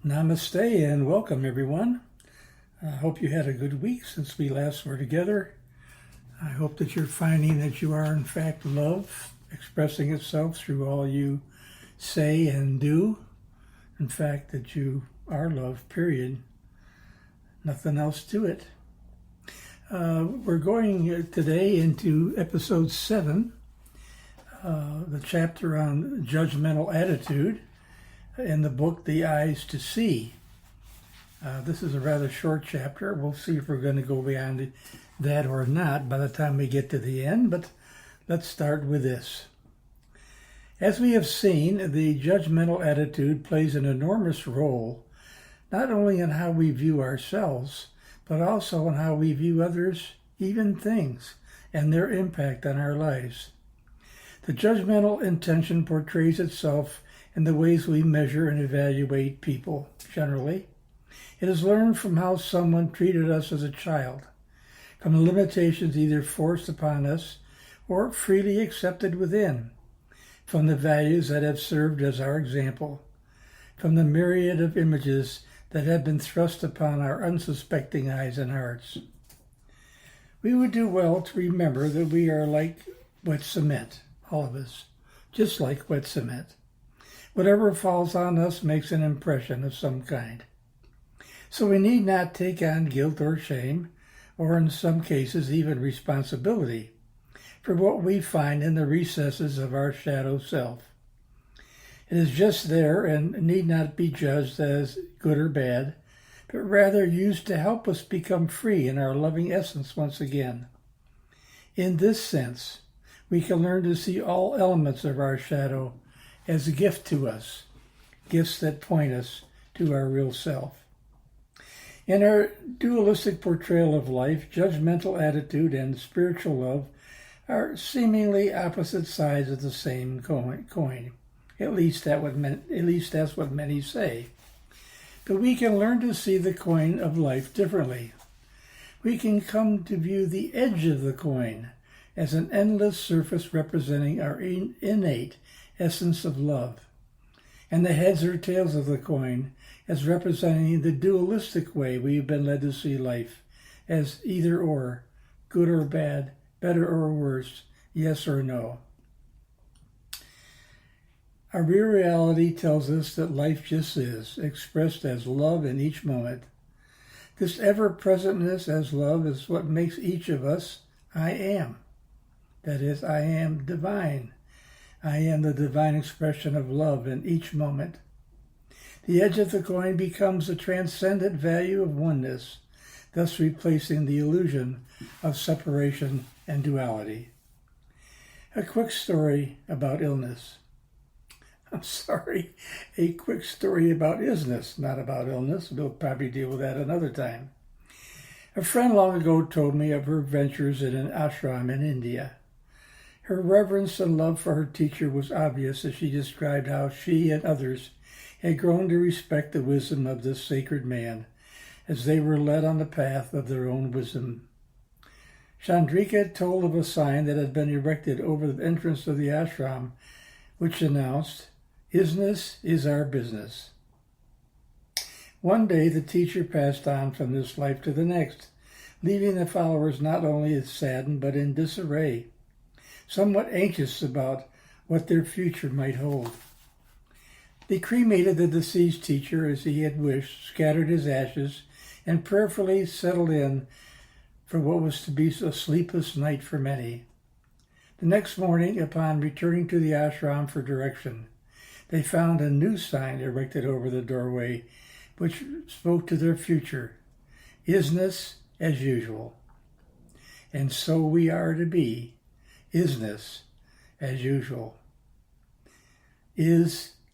Namaste and welcome, everyone. I hope you had a good week since we last were together. I hope that you're finding that you are, in fact, love expressing itself through all you say and do. In fact, that you are love, period. Nothing else to it. We're going today into episode 7, the chapter on Judgmental Attitude, in the book, The Eyes to See. This is a rather short chapter. We'll see if we're going to go beyond that or not by the time we get to the end, but let's start with this. As we have seen, the judgmental attitude plays an enormous role, not only in how we view ourselves, but also in how we view others, even things, and their impact on our lives. The judgmental intention portrays itself in the ways we measure and evaluate people, generally. It is learned from how someone treated us as a child, from the limitations either forced upon us or freely accepted within, from the values that have served as our example, from the myriad of images that have been thrust upon our unsuspecting eyes and hearts. We would do well to remember that we are like wet cement, all of us, just like wet cement. Whatever falls on us makes an impression of some kind. So we need not take on guilt or shame, or in some cases even responsibility, for what we find in the recesses of our shadow self. It is just there and need not be judged as good or bad, but rather used to help us become free in our loving essence once again. In this sense, we can learn to see all elements of our shadow as a gift to us, gifts that point us to our real self. In our dualistic portrayal of life, judgmental attitude and spiritual love are seemingly opposite sides of the same coin. At least that's what many say. But we can learn to see the coin of life differently. We can come to view the edge of the coin as an endless surface representing our innate essence of love, and the heads or tails of the coin as representing the dualistic way we've been led to see life, as either or, good or bad, better or worse, yes or no. Our real reality tells us that life just is, expressed as love in each moment. This ever-presentness as love is what makes each of us I am. That is, I am divine. I am the divine expression of love in each moment. The edge of the coin becomes the transcendent value of oneness, thus replacing the illusion of separation and duality. A quick story about illness. A quick story about isness, not about illness. We'll probably deal with that another time. A friend long ago told me of her ventures in an ashram in India. Her reverence and love for her teacher was obvious as she described how she and others had grown to respect the wisdom of this sacred man as they were led on the path of their own wisdom. Chandrika told of a sign that had been erected over the entrance of the ashram, which announced, "Isness is our business." One day the teacher passed on from this life to the next, leaving the followers not only saddened but in disarray, somewhat anxious about what their future might hold. They cremated the deceased teacher as he had wished, scattered his ashes, and prayerfully settled in for what was to be a sleepless night for many. The next morning, upon returning to the ashram for direction, they found a new sign erected over the doorway, which spoke to their future, "Isness as usual." And so we are to be, isness as usual.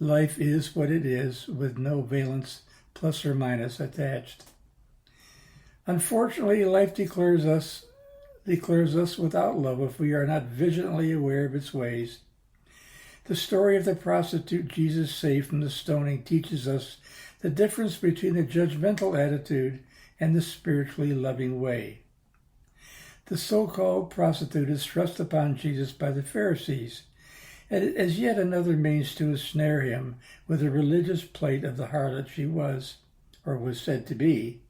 Life is what it is, with no valence, plus or minus, attached. Unfortunately, life declares us without love if we are not vigilantly aware of its ways. The story of the prostitute Jesus saved from the stoning teaches us the difference between the judgmental attitude and the spiritually loving way. The so-called prostitute is thrust upon Jesus by the Pharisees, as yet another means to ensnare him with the religious plate of the harlot she was, or was said to be.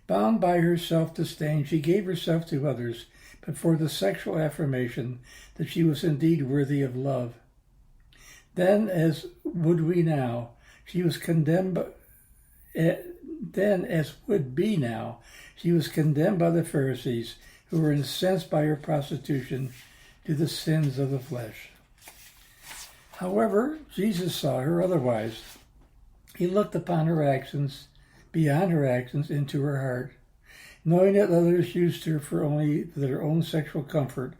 Bound by her self-disdain, she gave herself to others, but for the sexual affirmation that she was indeed worthy of love. Then, as would be now, she was condemned by the Pharisees, who were incensed by her prostitution to the sins of the flesh. However, Jesus saw her otherwise. He looked upon her actions, beyond her actions, into her heart, knowing that others used her for only their own sexual comfort,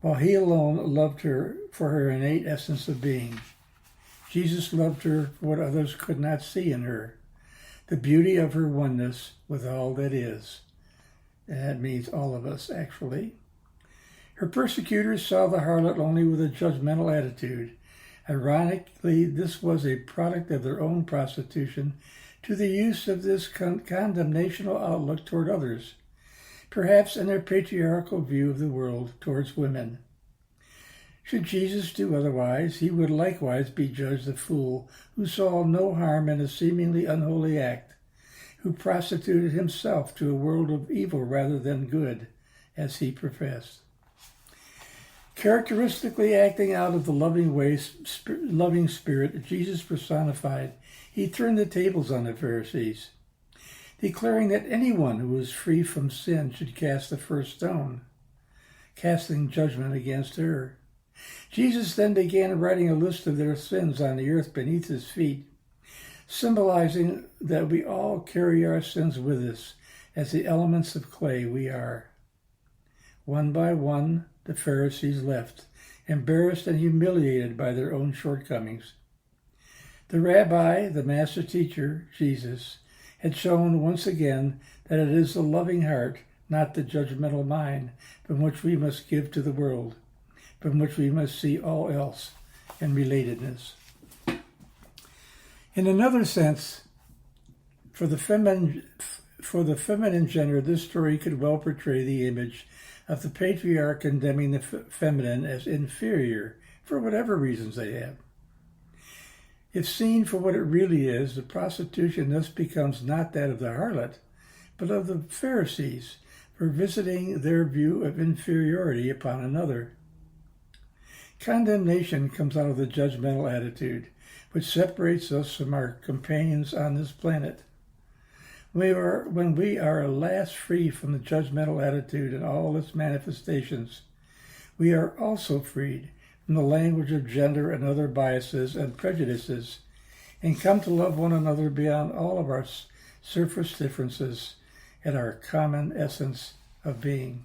while he alone loved her for her innate essence of being. Jesus loved her for what others could not see in her, the beauty of her oneness with all that is. And that means all of us, actually. Her persecutors saw the harlot only with a judgmental attitude. Ironically, this was a product of their own prostitution to the use of this condemnational outlook toward others, perhaps in their patriarchal view of the world towards women. Should Jesus do otherwise, he would likewise be judged a fool who saw no harm in a seemingly unholy act, who prostituted himself to a world of evil rather than good, as he professed. Characteristically acting out of the loving spirit Jesus personified, he turned the tables on the Pharisees, declaring that anyone who was free from sin should cast the first stone, casting judgment against her. Jesus then began writing a list of their sins on the earth beneath his feet, symbolizing that we all carry our sins with us as the elements of clay we are. One by one, the Pharisees left, embarrassed and humiliated by their own shortcomings. The rabbi, the master teacher, Jesus, had shown once again that it is the loving heart, not the judgmental mind, from which we must give to the world, from which we must see all else in relatedness. In another sense, for the feminine gender, this story could well portray the image of the patriarch condemning the feminine as inferior for whatever reasons they have. If seen for what it really is, the prostitution thus becomes not that of the harlot, but of the Pharisees for visiting their view of inferiority upon another. Condemnation comes out of the judgmental attitude, which separates us from our companions on this planet. When we are at last free from the judgmental attitude and all its manifestations, we are also freed from the language of gender and other biases and prejudices, and come to love one another beyond all of our surface differences and our common essence of being.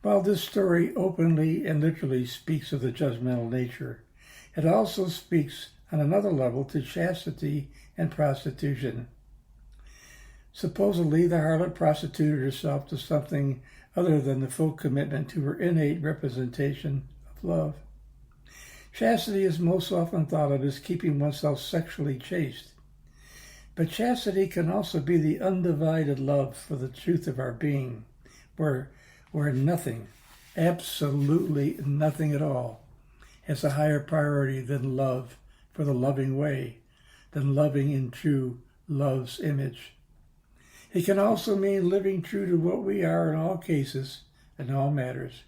While this story openly and literally speaks of the judgmental nature, it also speaks on another level to chastity and prostitution. Supposedly, the harlot prostituted herself to something other than the full commitment to her innate representation of love. Chastity is most often thought of as keeping oneself sexually chaste, but chastity can also be the undivided love for the truth of our being, where nothing, absolutely nothing at all, has a higher priority than love for the loving way, than loving in true love's image. It can also mean living true to what we are in all cases and all matters.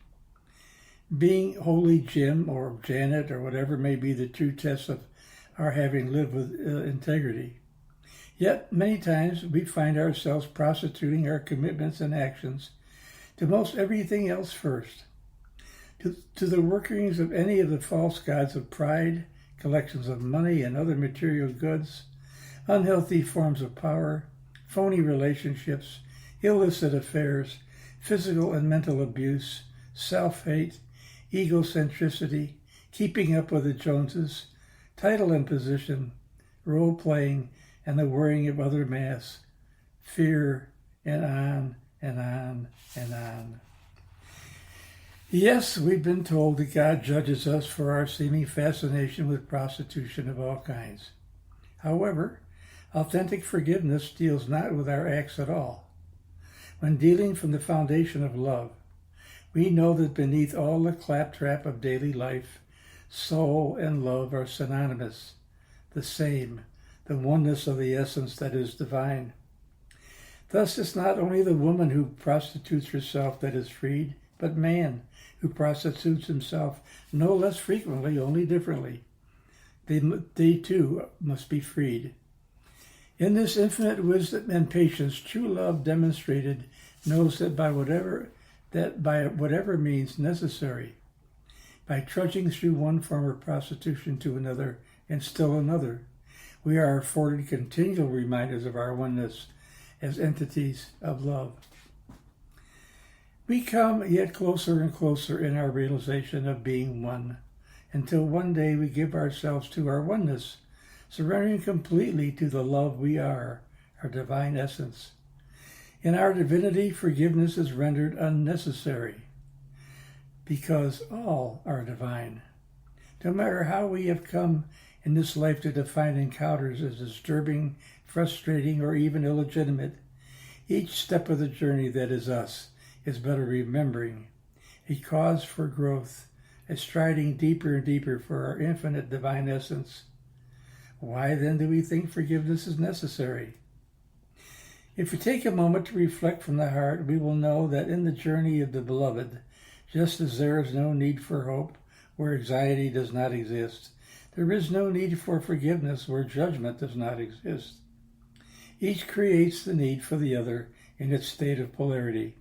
Being holy Jim or Janet or whatever may be the true test of our having lived with integrity. Yet many times we find ourselves prostituting our commitments and actions to most everything else first, to the workings of any of the false gods of pride, collections of money and other material goods, unhealthy forms of power, phony relationships, illicit affairs, physical and mental abuse, self-hate, egocentricity, keeping up with the Joneses, title and position, role-playing, and the worrying of other masks, fear, and on and on and on. Yes, we've been told that God judges us for our seeming fascination with prostitution of all kinds. However, authentic forgiveness deals not with our acts at all. When dealing from the foundation of love, We know that beneath all the claptrap of daily life, soul and love are synonymous, the same, the oneness of the essence that is divine. Thus, it's not only the woman who prostitutes herself that is freed, but man who prostitutes himself no less frequently, only differently. They too must be freed. In this infinite wisdom and patience, true love demonstrated knows that by whatever means necessary, by trudging through one form of prostitution to another and still another, we are afforded continual reminders of our oneness as entities of love. We come yet closer and closer in our realization of being one, until one day we give ourselves to our oneness, surrendering completely to the love we are, our divine essence. In our divinity, forgiveness is rendered unnecessary, because all are divine. No matter how we have come in this life to define encounters as disturbing, frustrating, or even illegitimate, each step of the journey that is us is but a remembering, a cause for growth, a striding deeper and deeper for our infinite divine essence. Why then do we think forgiveness is necessary? If we take a moment to reflect from the heart, we will know that in the journey of the beloved, just as there is no need for hope where anxiety does not exist, there is no need for forgiveness where judgment does not exist. Each creates the need for the other in its state of polarity.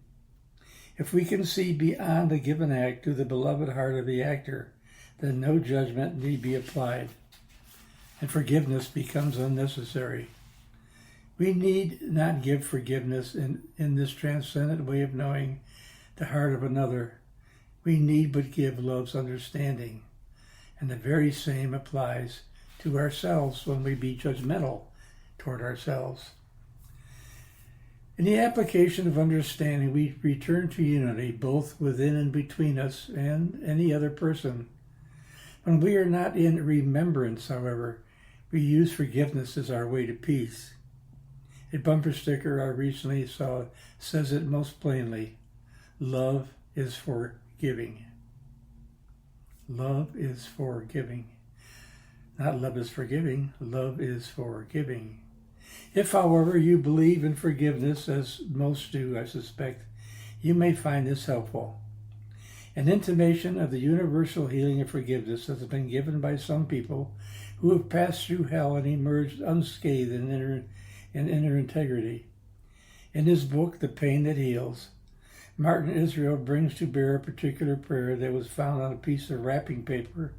If we can see beyond a given act to the beloved heart of the actor, then no judgment need be applied, and forgiveness becomes unnecessary. We need not give forgiveness in this transcendent way of knowing the heart of another. We need but give love's understanding. And the very same applies to ourselves when we be judgmental toward ourselves. In the application of understanding, we return to unity both within and between us and any other person. When we are not in remembrance, however, we use forgiveness as our way to peace. A bumper sticker I recently saw says it most plainly: love is for giving. Love is for giving. Not love is for giving, love is for giving. If, however, you believe in forgiveness, as most do, I suspect, you may find this helpful. An intimation of the universal healing of forgiveness has been given by some people who have passed through hell and emerged unscathed in inner integrity. In his book, The Pain That Heals, Martin Israel brings to bear a particular prayer that was found on a piece of wrapping paper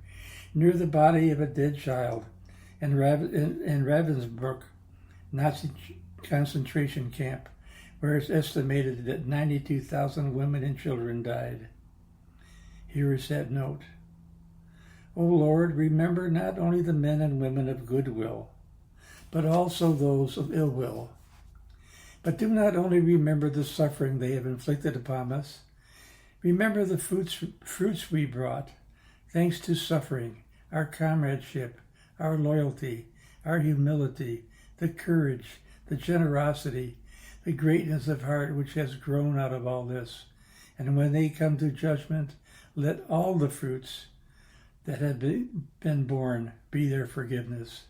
near the body of a dead child in Ravensbrück, Nazi concentration camp, where it's estimated that 92,000 women and children died. Here is that note. O Lord, remember not only the men and women of goodwill, but also those of ill will. But do not only remember the suffering they have inflicted upon us. Remember the fruits we brought, thanks to suffering, our comradeship, our loyalty, our humility, the courage, the generosity, the greatness of heart which has grown out of all this. And when they come to judgment, let all the fruits that have been born be their forgiveness.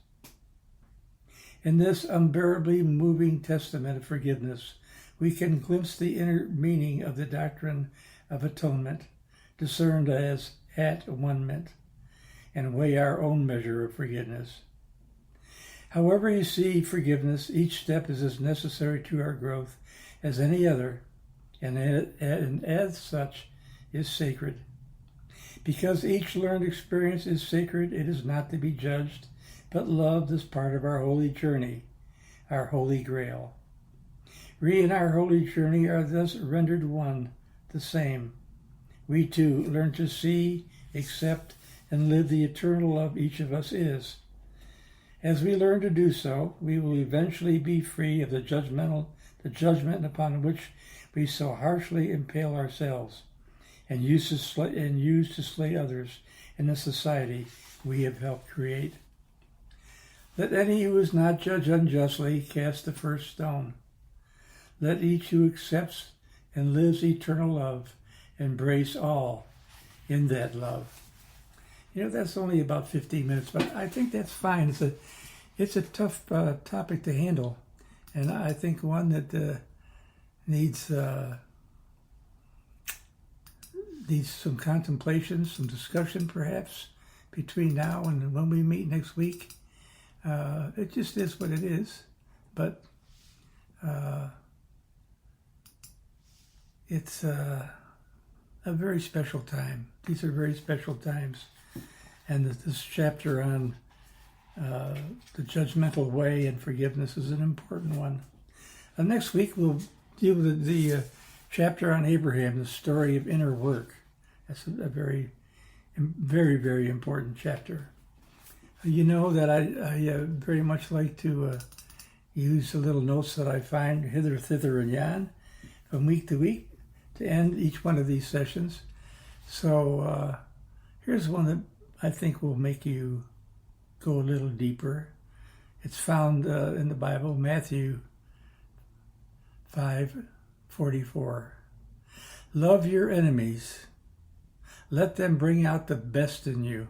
In this unbearably moving testament of forgiveness, we can glimpse the inner meaning of the doctrine of atonement, discerned as at-one-ment, and weigh our own measure of forgiveness. However you see forgiveness, each step is as necessary to our growth as any other, and as such is sacred. Because each learned experience is sacred, it is not to be judged, but loved as part of our holy journey, our holy grail. We in our holy journey are thus rendered one, the same. We too learn to see, accept, and live the eternal love each of us is. As we learn to do so, we will eventually be free of the judgment upon which we so harshly impale ourselves, and use to slay others in the society we have helped create. Let any who is not judged unjustly cast the first stone. Let each who accepts and lives eternal love embrace all in that love. That's only about 15 minutes, but I think that's fine. It's a tough topic to handle, and I think one that needs some contemplation, some discussion perhaps between now and when we meet next week. It just is what it is, but it's a very special time. These are very special times. And this chapter on the judgmental way and forgiveness is an important one. Next week we'll deal with the chapter on Abraham, the story of inner work. That's a very, very, very important chapter. You know that I very much like to use the little notes that I find hither, thither, and yon from week to week to end each one of these sessions. So here's one that I think will make you go a little deeper. It's found in the Bible, Matthew 5:44. Love your enemies. Let them bring out the best in you,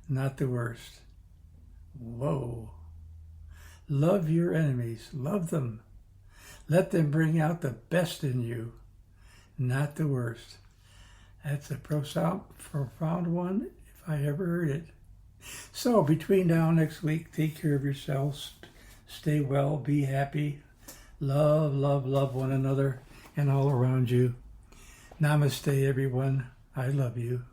not the worst. Whoa. Love your enemies. Love them. Let them bring out the best in you, not the worst. That's a profound one, if I ever heard it. So between now and next week, take care of yourselves. Stay well. Be happy. Love, love, love one another and all around you. Namaste, everyone. I love you.